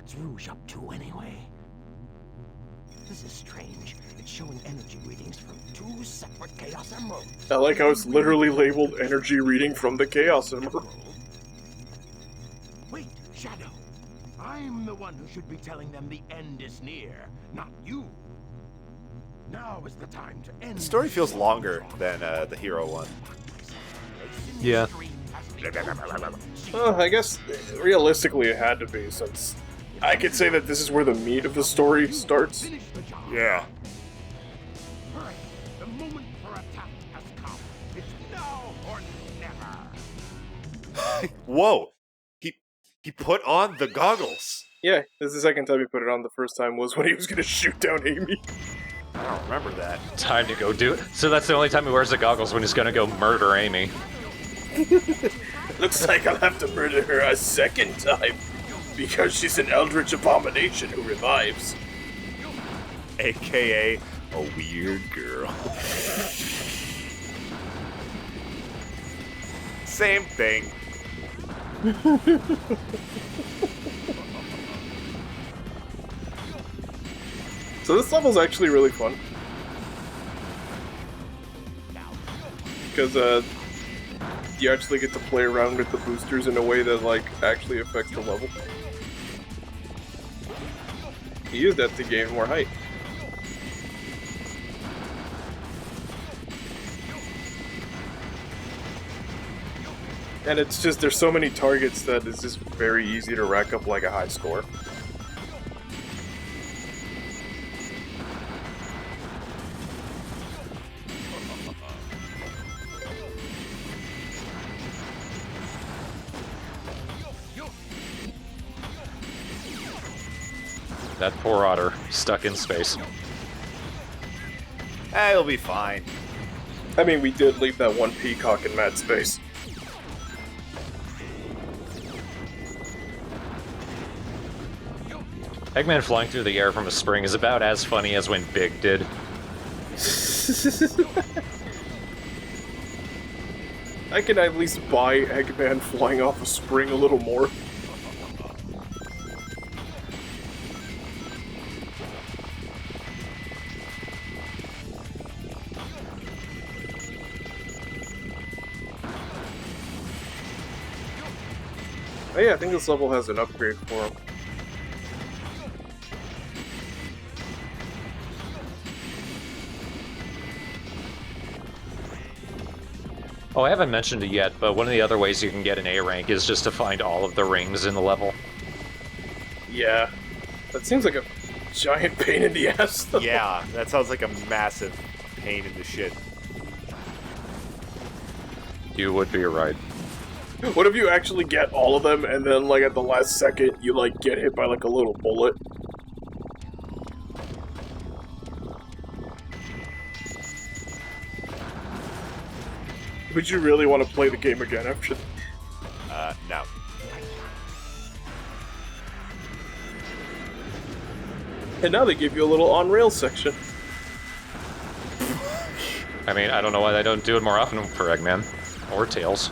What's Rouge up to, anyway? This is strange. It's showing energy readings from 2 separate Chaos Emeralds. I like how it's literally labeled energy reading from the Chaos Emerald. Wait, Shadow. I'm the one who should be telling them the end is near, not you. Now is the time to end. The story feels longer than the hero one. Yeah. I guess realistically it had to be, since I could say that this is where the meat of the story starts. Finish the job. Yeah. Hurry. The moment for attack has come. It's now or never. Whoa! He put on the goggles. Yeah, this is the second time he put it on. The first time was when he was gonna shoot down Amy. I don't remember that. Time to go do it. So that's the only time he wears the goggles, when he's gonna go murder Amy. Looks like I'll have to murder her a second time, because she's an eldritch abomination who revives. AKA a weird girl. Same thing. So this level's actually really fun. Because, you actually get to play around with the boosters in a way that, like, actually affects the level. You use that to gain more height. And it's just, there's so many targets that it's just very easy to rack up, like, a high score. That poor otter, stuck in space. It'll be fine. I mean, we did leave that one peacock in mad space. Eggman flying through the air from a spring is about as funny as when Big did. I can at least buy Eggman flying off a spring a little more. Oh yeah, I think this level has an upgrade for him. Oh, I haven't mentioned it yet, but one of the other ways you can get an A rank is just to find all of the rings in the level. Yeah, that seems like a giant pain in the ass, though. Yeah, that sounds like a massive pain in the shit. You would be right. What if you actually get all of them, and then, like, at the last second, you, like, get hit by, like, a little bullet? Would you really want to play the game again after? No. And now they give you a little on-rails section. I mean, I don't know why they don't do it more often for Eggman. Or Tails.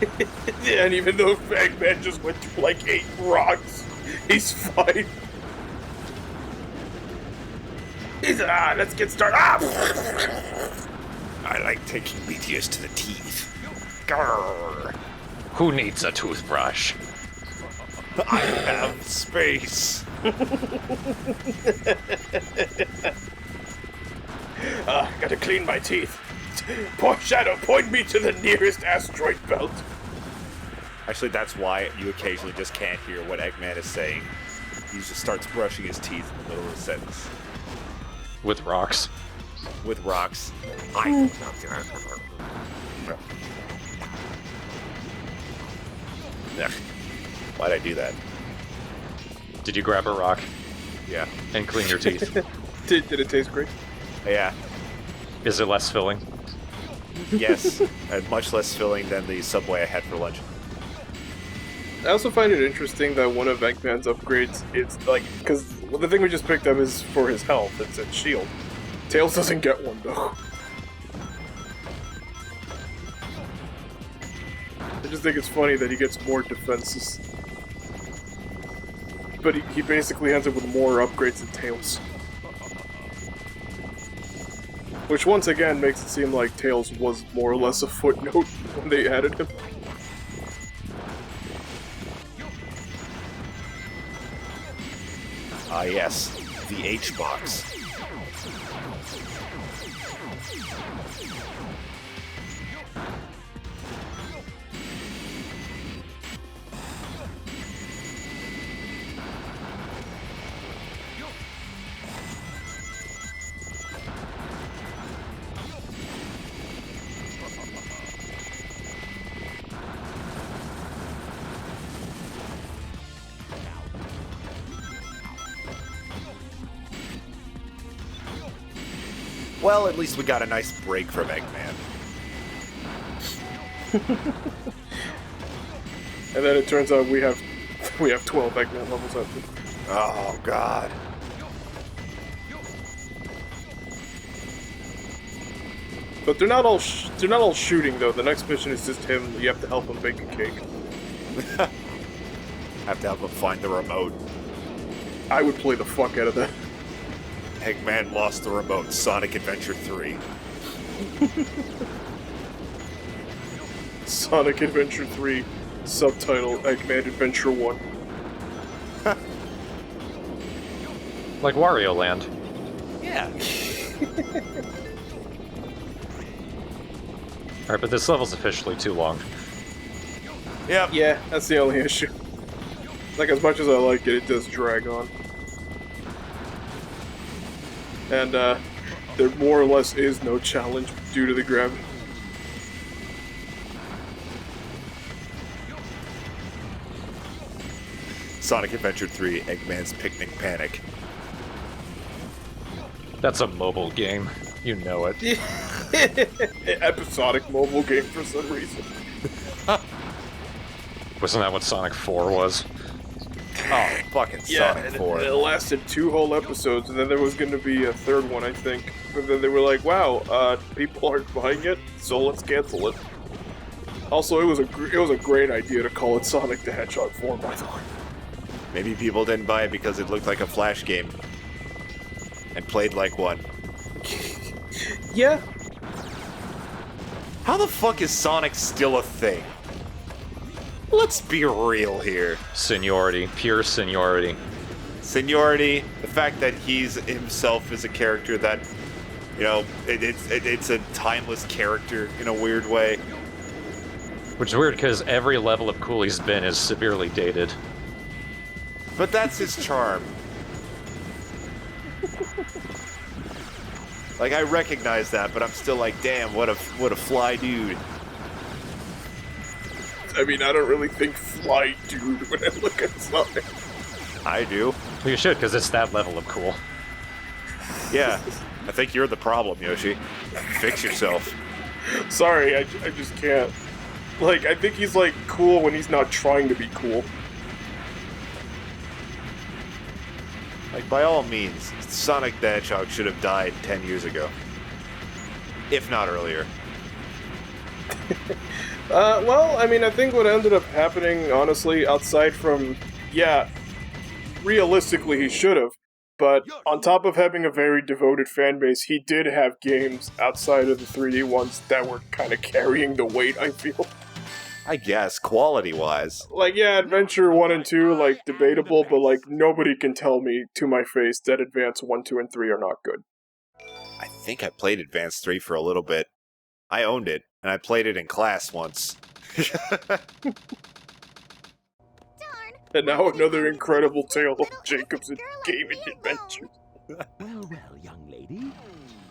Yeah, and even though Eggman just went through, like, 8 rocks, he's fine. Let's get started. I like taking meteors to the teeth. Grrr. Who needs a toothbrush? I have space. Gotta clean my teeth. Poor Shadow, point me to the nearest asteroid belt. Actually, that's why you occasionally just can't hear what Eggman is saying. He just starts brushing his teeth in the middle of a sentence. With rocks. With rocks. Why'd I do that? Did you grab a rock Yeah. and clean your teeth? Did it taste great? Yeah. Is it less filling? Yes. And much less filling than the Subway I had for lunch. I also find it interesting that one of Eggman's upgrades, it's like, because the thing we just picked up is for his health, it's a shield. Tails doesn't get one, though. I just think it's funny that he gets more defenses. but he basically ends up with more upgrades than Tails. Which once again makes it seem like Tails was more or less a footnote when they added him. Ah yes, the H-Box. Well, at least we got a nice break from Eggman. And then it turns out we have 12 Eggman levels after. Oh god. But they're not all shooting though. The next mission is just him. You have to help him bake a cake. Have to help him find the remote. I would play the fuck out of that. Eggman lost the remote. Sonic Adventure 3. Sonic Adventure 3, subtitle Eggman Adventure 1. Like Wario Land. Yeah. Alright, but this level's officially too long. Yep. Yeah, that's the only issue. Like, as much as I like it, it does drag on. And, there more or less is no challenge due to the gravity. Sonic Adventure 3, Eggman's Picnic Panic. That's a mobile game. You know it. Episodic mobile game for some reason. Wasn't that what Sonic 4 was? Oh, fucking Yeah, Sonic and 4. it lasted 2 whole episodes, and then there was going to be a third one, I think. But then they were like, wow, people aren't buying it, so let's cancel it. Also, it was a great idea to call it Sonic the Hedgehog 4, by the way. Maybe people didn't buy it because it looked like a Flash game. And played like one. Yeah. How the fuck is Sonic still a thing? Let's be real here. Seniority. Pure seniority. Seniority, the fact that he's himself is a character that, you know, it's a timeless character in a weird way. Which is weird because every level of cool he's been is severely dated. But that's his charm. Like, I recognize that, but I'm still like, damn, what a fly dude. I mean, I don't really think fly dude when I look at Sonic. I do. Well, you should, because it's that level of cool. Yeah, I think you're the problem, Yoshi. Fix yourself. Sorry, I just can't. Like, I think he's, like, cool when he's not trying to be cool. Like, by all means, Sonic the Hedgehog should have died 10 years ago. If not earlier. Well, I mean, I think what ended up happening, honestly, outside from, yeah, realistically he should have, but on top of having a very devoted fan base, he did have games outside of the 3D ones that were kind of carrying the weight, I feel. I guess, quality-wise. Like, yeah, Adventure 1 and 2, like, debatable, but, like, nobody can tell me to my face that Advance 1, 2, and 3 are not good. I think I played Advance 3 for a little bit. I owned it, and I played it in class once. And now another incredible tale of Jacob's gaming adventures. Well, young lady.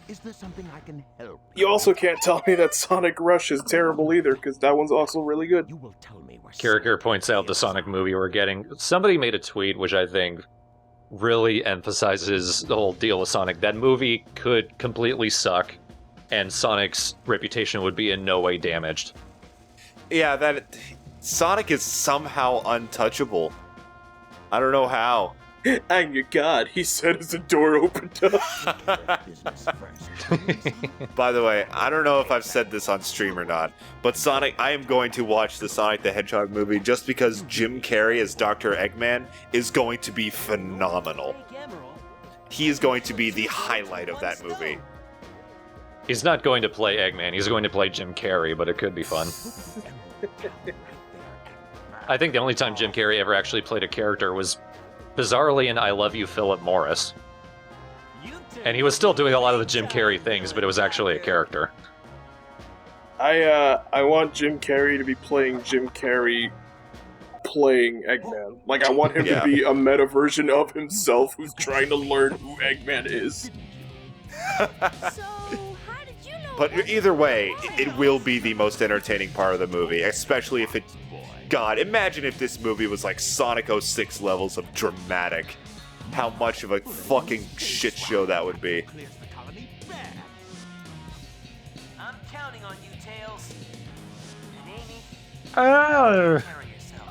Is there something I can help? You also can't tell me that Sonic Rush is terrible either, because that one's also really good. You will tell me where Kirakir points out the Sonic movie we're getting. Somebody made a tweet, which I think really emphasizes the whole deal with Sonic. That movie could completely suck, and Sonic's reputation would be in no way damaged. Yeah, Sonic is somehow untouchable. I don't know how. I'm your god, he said as the door opened up. business first. By the way, I don't know if I've said this on stream or not, but Sonic, I am going to watch the Sonic the Hedgehog movie just because Jim Carrey as Dr. Eggman is going to be phenomenal. He is going to be the highlight of that movie. He's not going to play Eggman, he's going to play Jim Carrey, but it could be fun. I think the only time Jim Carrey ever actually played a character was, bizarrely, in I Love You, Philip Morris. And he was still doing a lot of the Jim Carrey things, but it was actually a character. I want Jim Carrey to be playing Jim Carrey playing Eggman. Like, I want him to be a meta version of himself who's trying to learn who Eggman is. But either way, it will be the most entertaining part of the movie, especially if it... God, imagine if this movie was like Sonic 06 levels of dramatic. How much of a fucking shit show that would be. I'm counting on you, Tails. And Amy, Oh. carry yourself.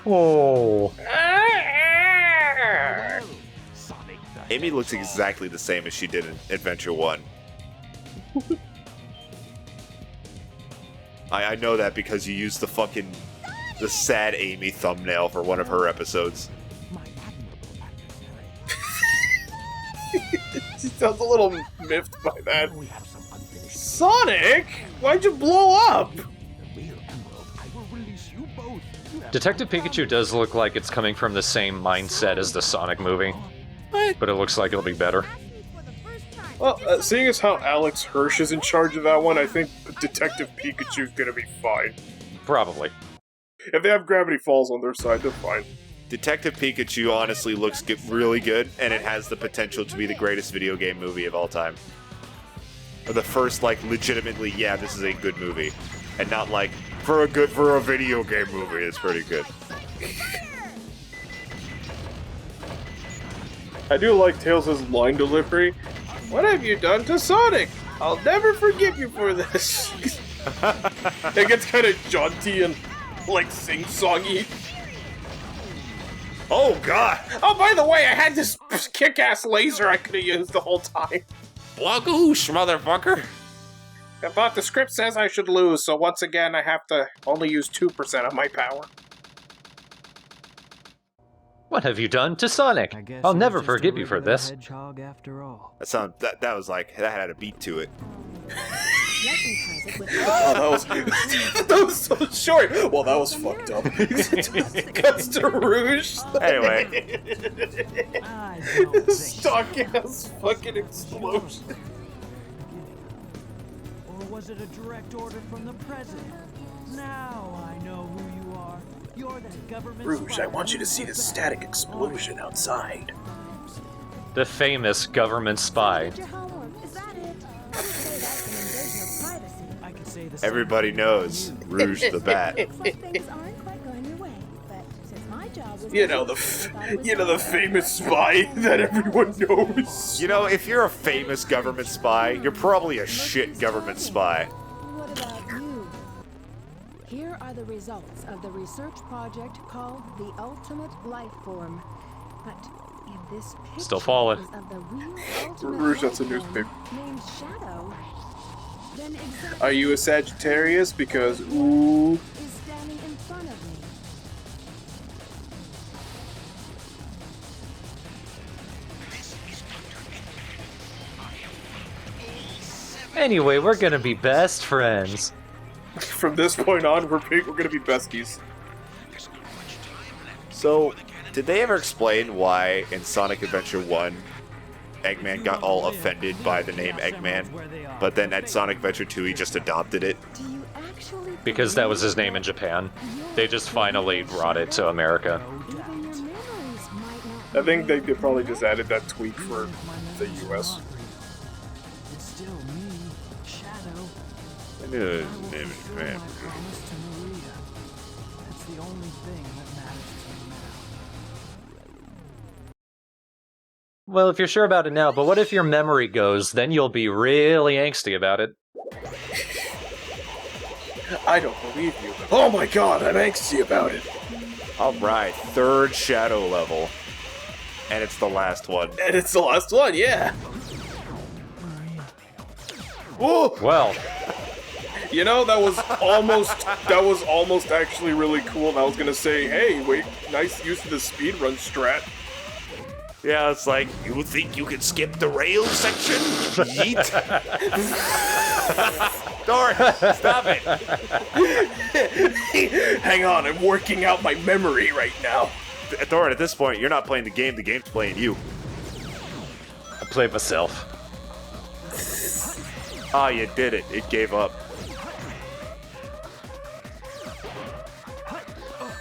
Oh. Amy looks exactly the same as she did in Adventure 1. I know that because you used the sad Amy thumbnail for one of her episodes. She sounds a little miffed by that. Sonic? Why'd you blow up? Detective Pikachu does look like it's coming from the same mindset as the Sonic movie. What? But it looks like it'll be better. Well, seeing as how Alex Hirsch is in charge of that one, I think Detective Pikachu's gonna be fine. Probably. If they have Gravity Falls on their side, they're fine. Detective Pikachu honestly looks really good, and it has the potential to be the greatest video game movie of all time. Or the first, like, legitimately, yeah, this is a good movie. And not like, for a video game movie, it's pretty good. I do like Tails' line delivery. What have you done to Sonic? I'll never forgive you for this. It gets kind of jaunty and, like, sing-songy. Oh, God! Oh, by the way, I had this kick-ass laser I could have used the whole time. Blagoosh, motherfucker! But the script says I should lose, so once again I have to only use 2% of my power. What have you done to Sonic? I'll never forgive you for this. Hedgehog after all. That was like, that had a beat to it. Oh, that was so short. Well, that was fucked up. Cuts to Rouge. Anyway. Stock-ass fucking explosion. Or was it a direct order from the president? Now I know who you are. You're that government Rouge, spy I want you to see who this was static the- explosion outside. The famous government spy. I could say the same. Everybody knows Rouge the Bat. You know the famous spy that everyone knows. You know, if you're a famous government spy, you're probably a shit government spy. What about you? Here are the results of the research project called the Ultimate Life Form. But if this picture Still falling. is of the real ultimate Rouge, that's a life form newspaper. named Shadow, then exactly Are you a Sagittarius? Because, ooh. is standing in front of me. Anyway, we're gonna be best friends. From this point on, we're gonna be besties. So, did they ever explain why in Sonic Adventure 1, Eggman got all offended by the name Eggman, but then at Sonic Adventure 2 he just adopted it? Do you actually Because that was his name in Japan. They just finally brought it to America. even your memories might not I think they probably just added that tweak for the US. It's still me, Shadow. I knew I his will name is fulfill Eggman. my promise to Maria. That's the only thing that matters to me now. Well, if you're sure about it now, but what if your memory goes? Then you'll be really angsty about it. I don't believe you. Oh my god, I'm angsty about it. Alright, third Shadow level. And it's the last one. And it's the last one, yeah. Maria, Oh! Well, You know, that was almost actually really cool. And I was gonna say, hey, wait, nice use of the speedrun strat. Yeah, it's like, you think you can skip the rail section? Yeet. Doran, stop it. Hang on, I'm working out my memory right now. Doran, at this point, you're not playing the game's playing you. I played myself. Ah, you did it. It gave up.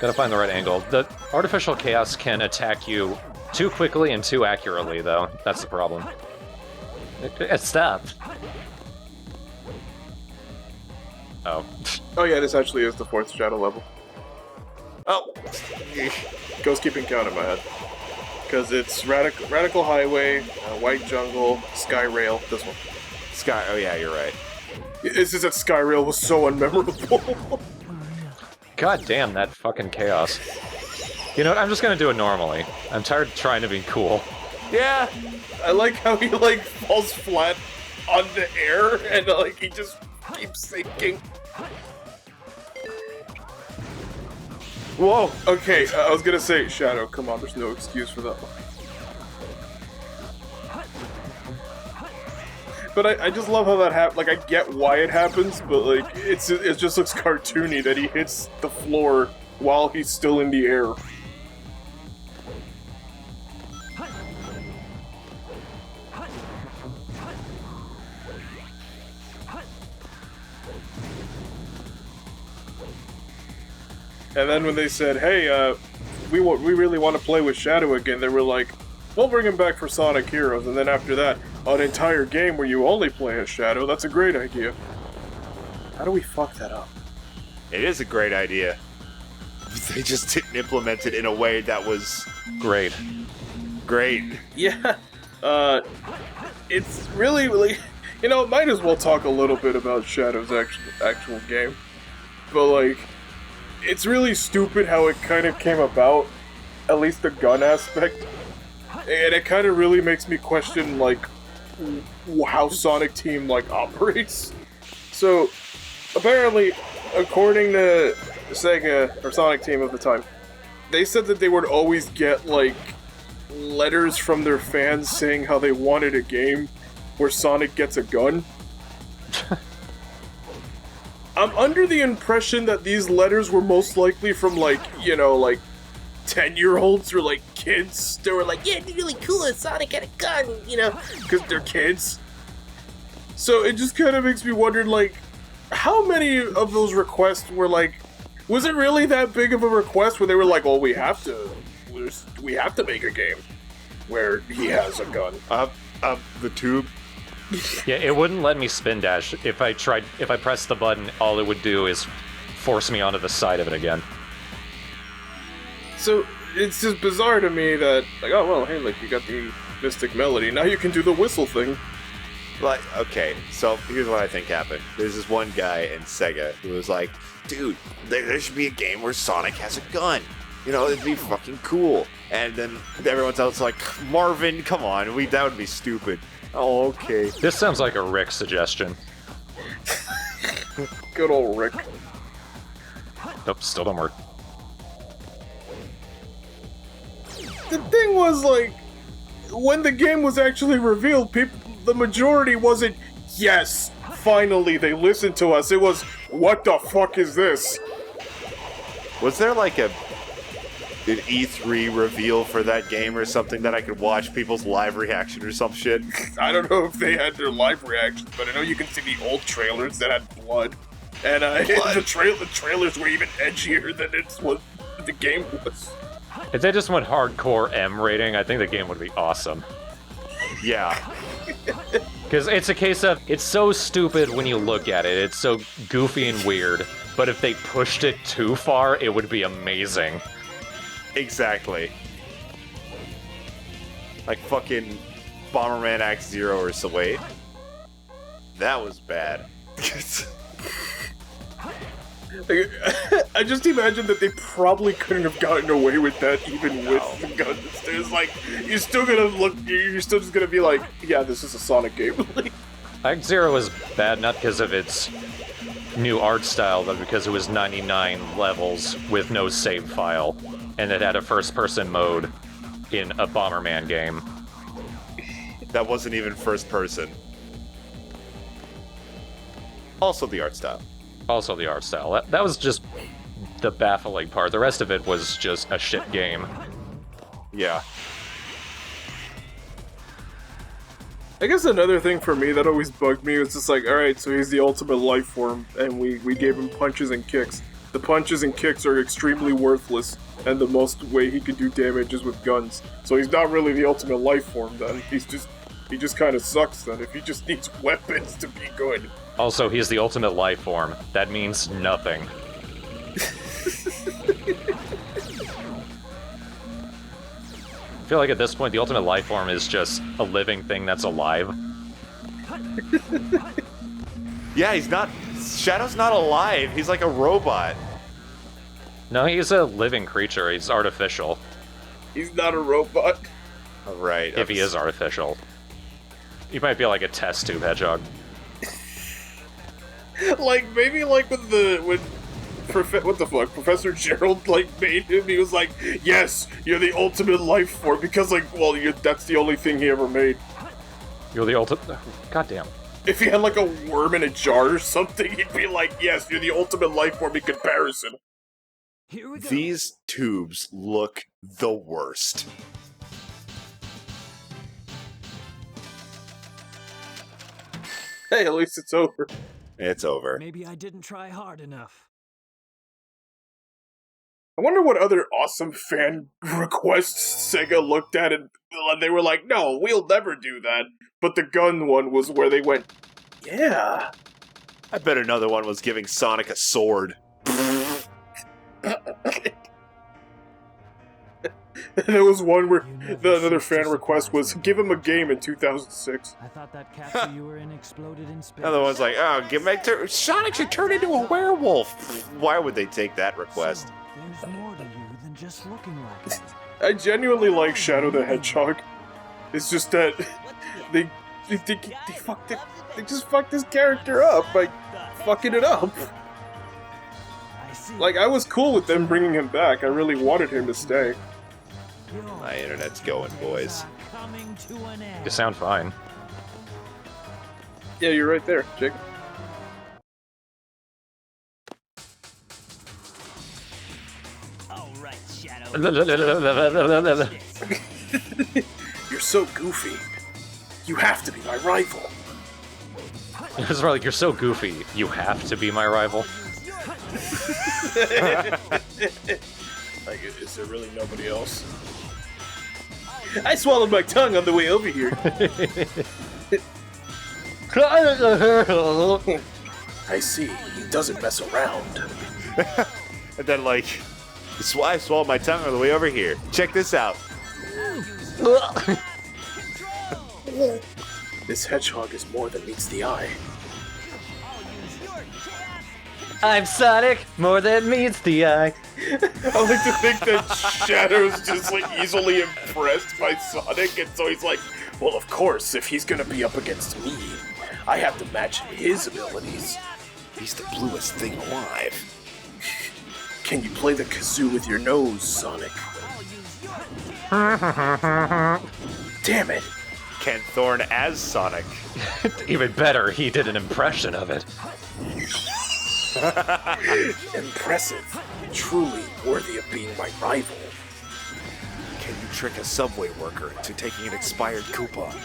Gotta find the right angle. The artificial chaos can attack you too quickly and too accurately, though. That's the problem. It stopped. Oh. Oh yeah, this actually is the 4th shadow level. Oh. Ghost keeping count in my head. Because it's Radical Highway, White Jungle, Sky Rail, this one. Sky, oh yeah, you're right. It's just that Sky Rail was so unmemorable. God damn, that fucking chaos. You know what, I'm just gonna do it normally. I'm tired of trying to be cool. Yeah. I like how he, like, falls flat on the air, and, like, he just keeps sinking. Whoa. Okay, I was gonna say, Shadow, come on, there's no excuse for that one. But I just love how that happens. Like, I get why it happens, but, like, it just looks cartoony that he hits the floor while he's still in the air. And then when they said, hey, we really want to play with Shadow again, they were like, we'll bring him back for Sonic Heroes, and then after that, an entire game where you only play as Shadow, that's a great idea. How do we fuck that up? It is a great idea. They just didn't implement it in a way that was Great. great. Yeah, it's really, you know, might as well talk a little bit about Shadow's actual game. But, like, it's really stupid how it kind of came about, at least the gun aspect. And it kind of really makes me question, like, how Sonic Team, like, operates. So, apparently, according to Sega, or Sonic Team at the time, they said that they would always get, like, letters from their fans saying how they wanted a game where Sonic gets a gun. I'm under the impression that these letters were most likely from, like, you know, like, 10-year-olds or, like, kids. They were like, yeah, it'd be really cool if Sonic had a gun, you know, because they're kids. So it just kind of makes me wonder, like, how many of those requests were, like, was it really that big of a request where they were like, well, we have to make a game where he has a gun. Up the tube. Yeah, it wouldn't let me spin dash. If I pressed the button, all it would do is force me onto the side of it again. So, it's just bizarre to me that, like, oh, well, hey, look, you got the Mystic Melody, now you can do the whistle thing. Like, okay, so here's what I think happened. There's this one guy in Sega who was like, dude, there should be a game where Sonic has a gun. You know, it'd be fucking cool. And then everyone's else like, Marvin, come on, that would be stupid. Oh, okay. This sounds like a Rick suggestion. Good old Rick. Nope, still don't work. The thing was, like, when the game was actually revealed, the majority wasn't, yes, finally they listened to us. It was, what the fuck is this? Was there like an E3 reveal for that game or something that I could watch people's live reaction or some shit? I don't know if they had their live reactions, but I know you can see the old trailers that had blood. And the trailers were even edgier than what the game was. If they just went hardcore M rating, I think the game would be awesome. Yeah. Because it's a case of, it's so stupid when you look at it, it's so goofy and weird, but if they pushed it too far, it would be amazing. Exactly. Like fucking Bomberman Act Zero or so. Wait. That was bad. Like, I just imagine that they probably couldn't have gotten away with that even with the guns. It's like, you're still just gonna be like, yeah, this is a Sonic game. Like, Act Zero was bad not because of its new art style, but because it was 99 levels with no save file, and it had a first-person mode in a Bomberman game. That wasn't even first person. Also the art style. Also the art style. That was just the baffling part. The rest of it was just a shit game. Yeah. I guess another thing for me that always bugged me was just like, alright, so he's the ultimate life form, and we gave him punches and kicks. The punches and kicks are extremely worthless, and the most way he could do damage is with guns. So he's not really the ultimate life form then. He just kind of sucks then, if he just needs weapons to be good. Also, he's the ultimate life form. That means nothing. I feel like at this point, the ultimate life form is just a living thing that's alive. Yeah, he's not... Shadow's not alive. He's like a robot. No, he's a living creature. He's artificial. He's not a robot. All right. If he is artificial. He might be like a test tube hedgehog. Like, maybe like when what the fuck, Professor Gerald, like, made him, he was like, yes, you're the ultimate life form, because, like, well, that's the only thing he ever made. You're the ultimate... Goddamn. If he had, like, a worm in a jar or something, he'd be like, yes, you're the ultimate life form in comparison. Here we go. These tubes look the worst. Hey, at least it's over. It's over. Maybe I didn't try hard enough. I wonder what other awesome fan requests Sega looked at and they were like, no, we'll never do that. But the gun one was where they went, yeah. I bet another one was giving Sonic a sword. There was one where another fan request was, give him a game in 2006. I thought that capsule you were in exploded in space. Another one's like, oh, Sonic should turn into a werewolf. Why would they take that request? So, there's more to you than just looking like it. I genuinely like Shadow the Hedgehog. It's just that they fucked it. They just fucked this character up by fucking it up. I see. Like, I was cool with them bringing him back. I really wanted him to stay. My internet's going, boys. Coming to an end. You sound fine. Yeah, you're right there, Jake. All right, Shadow. You're so goofy. You have to be my rival. It's more like, you're so goofy, you have to be my rival. Like, is there really nobody else? I swallowed my tongue on the way over here. I see. He doesn't mess around. And then, like, I swallowed my tongue on the way over here. Check this out. This hedgehog is more than meets the eye. I'm Sonic, more than meets the eye. I like to think that Shadow's just, like, easily impressed by Sonic, and so he's like, well, of course, if he's gonna be up against me, I have to match his abilities. He's the bluest thing alive. Can you play the kazoo with your nose, Sonic? Damn it. Ken Thorne as Sonic. Even better, he did an impression of it. Impressive. Truly worthy of being my rival. Can you trick a subway worker into taking an expired coupon?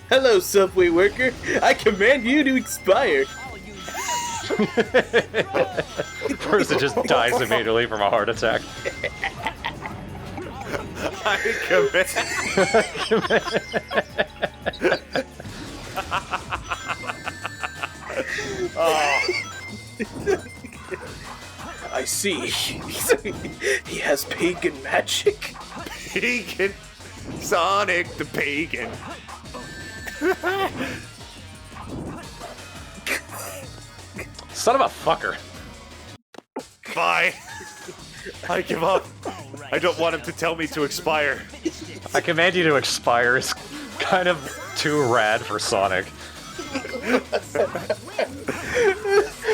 Hello, subway worker. I command you to expire. Person just dies immediately from a heart attack. I command. I see. He has pagan magic. Pagan. Sonic the pagan. Son of a fucker. Bye. I give up. I don't want him to tell me to expire. I command you to expire is kind of too rad for Sonic.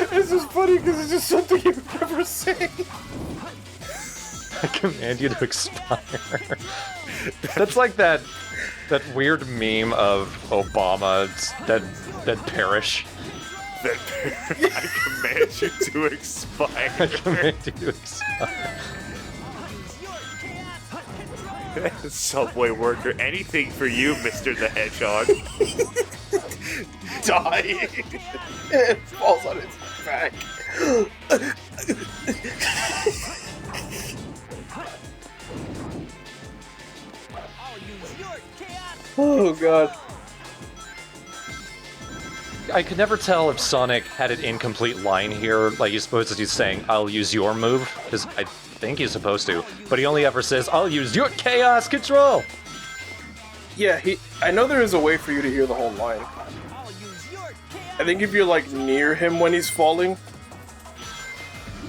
This is funny because it's just something you would never say. I command you to expire. That's like that weird meme of Obama that perish. I command you to expire. I command you to expire. Subway worker, anything for you, Mr. the Hedgehog. Die. It falls on its back. Oh god. I could never tell if Sonic had an incomplete line here, like he's supposed to be saying, "I'll use your move," because I think he's supposed to, but he only ever says, "I'll use your chaos control." Yeah, I know there is a way for you to hear the whole line. I think if you're like near him when he's falling,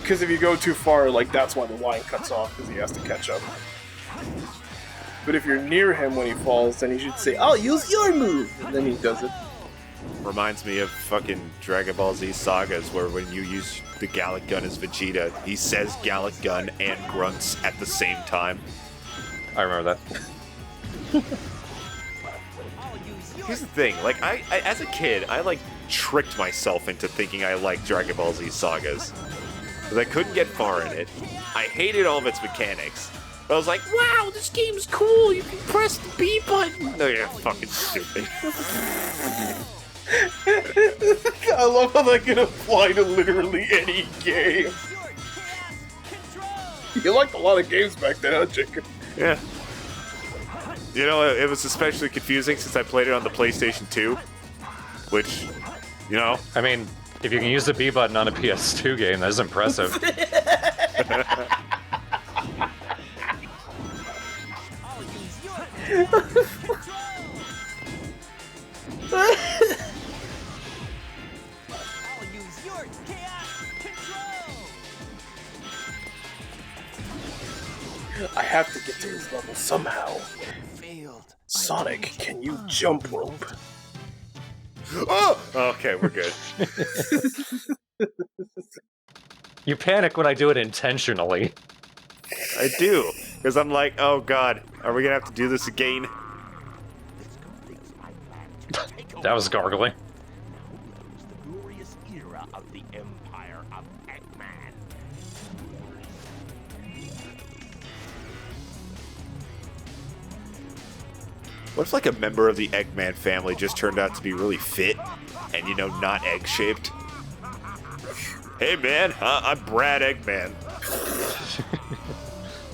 because if you go too far, like that's why the line cuts off, because he has to catch up. But if you're near him when he falls, then he should say, "I'll use your move," and then he does it. Reminds me of fucking Dragon Ball Z sagas, where when you use the Gallic Gun as Vegeta, he says Gallic Gun and grunts at the same time. I remember that. Here's the thing, like, I as a kid, I, like, tricked myself into thinking I liked Dragon Ball Z sagas. Because I couldn't get far in it. I hated all of its mechanics. But I was like, wow, this game's cool, you can press the B button! No, you're fucking stupid. I love how that can apply to literally any game. You liked a lot of games back then, huh, Jacob? Yeah. You know, it was especially confusing since I played it on the PlayStation 2. Which, you know... I mean, if you can use the B button on a PS2 game, that's impressive. I have to get to his level somehow. Sonic, can you jump rope? Oh! Okay, we're good. You panic when I do it intentionally. I do, because I'm like, oh god, are we gonna have to do this again? That was gargling. The glorious era of the Empire of Eggman. What if, like, a member of the Eggman family just turned out to be really fit and, you know, not egg-shaped? Hey, man, I'm Brad Eggman.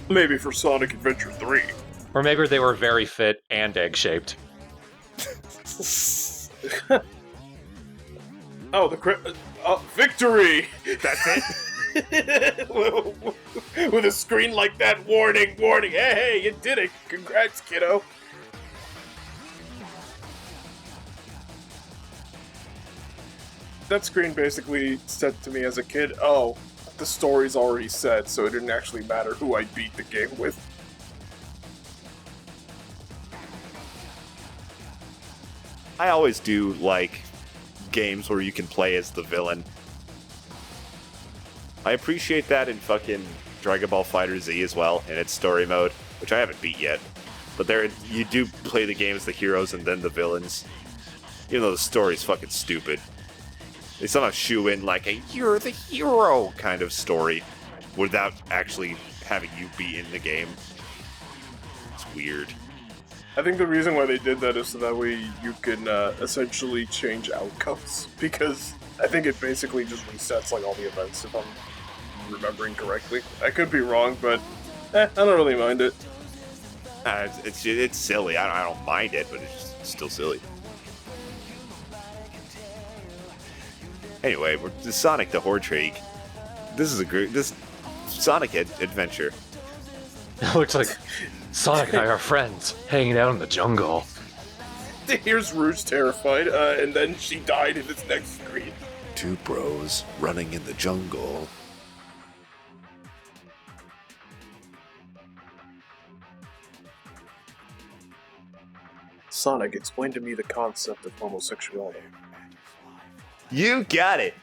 Maybe for Sonic Adventure 3. Or maybe they were very fit and egg-shaped. Oh, victory! That's it? With a screen like that, warning, warning, hey, you did it! Congrats, kiddo! That screen basically said to me as a kid, oh, the story's already set, so it didn't actually matter who I beat the game with. I always do like games where you can play as the villain. I appreciate that in fucking Dragon Ball FighterZ as well, in its story mode, which I haven't beat yet. But there, you do play the game as the heroes and then the villains. Even though the story's fucking stupid. They somehow shoe in like a "you're the hero" kind of story without actually having you be in the game. It's weird. I think the reason why they did that is so that way you can essentially change outcomes, because I think it basically just resets like all the events, if I'm remembering correctly. I could be wrong, but I don't really mind it. It's silly. I don't mind it, but it's still silly. Anyway, we're Sonic the Hedgehog. This is a great Sonic adventure. It looks like Sonic and I are friends, hanging out in the jungle. Here's Rouge terrified, and then she died in this next screen. Two bros running in the jungle. Sonic, explain to me the concept of homosexuality. You got it.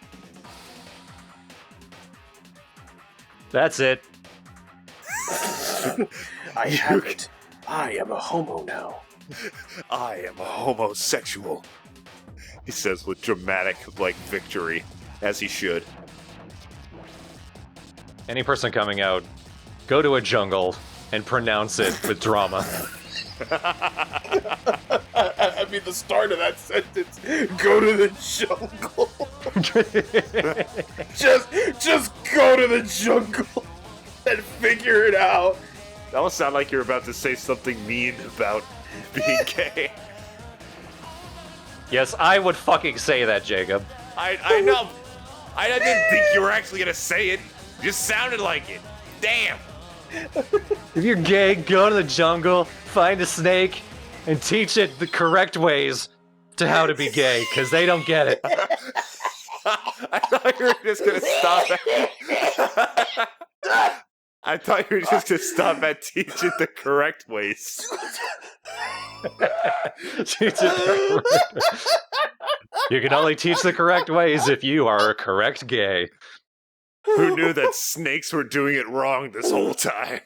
That's it. I have it. I am a homo now. I am a homosexual. He says with dramatic, victory, as he should. Any person coming out, go to a jungle and pronounce it with drama. I mean, the start of that sentence, go to the jungle. just go to the jungle and figure it out. That will sound like you're about to say something mean about being gay. Yes, I would fucking say that, Jacob. I know. I didn't think you were actually going to say it. It just sounded like it. Damn. If you're gay, go to the jungle, find a snake, and teach it the correct ways to how to be gay, because they don't get it. I thought you were just going to stop at... I thought you were just going to stop at teach it the correct ways. Teach it the correct ways. You can only teach the correct ways if you are a correct gay. Who knew that snakes were doing it wrong this whole time?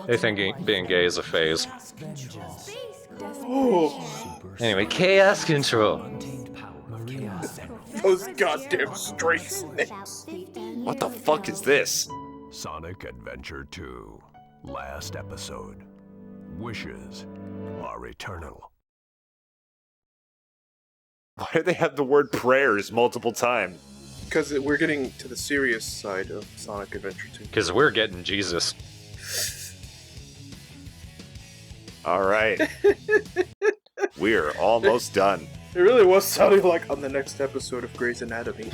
They think being gay is a phase. Oh, Anyway, chaos control. those goddamn straight snakes. What the fuck is this? Sonic Adventure 2. Last episode. Wishes are eternal. Why do they have the word prayers multiple times? Because we're getting to the serious side of Sonic Adventure 2. Because we're getting Jesus. Alright. We're almost done. It really was sounding like on the next episode of Grey's Anatomy.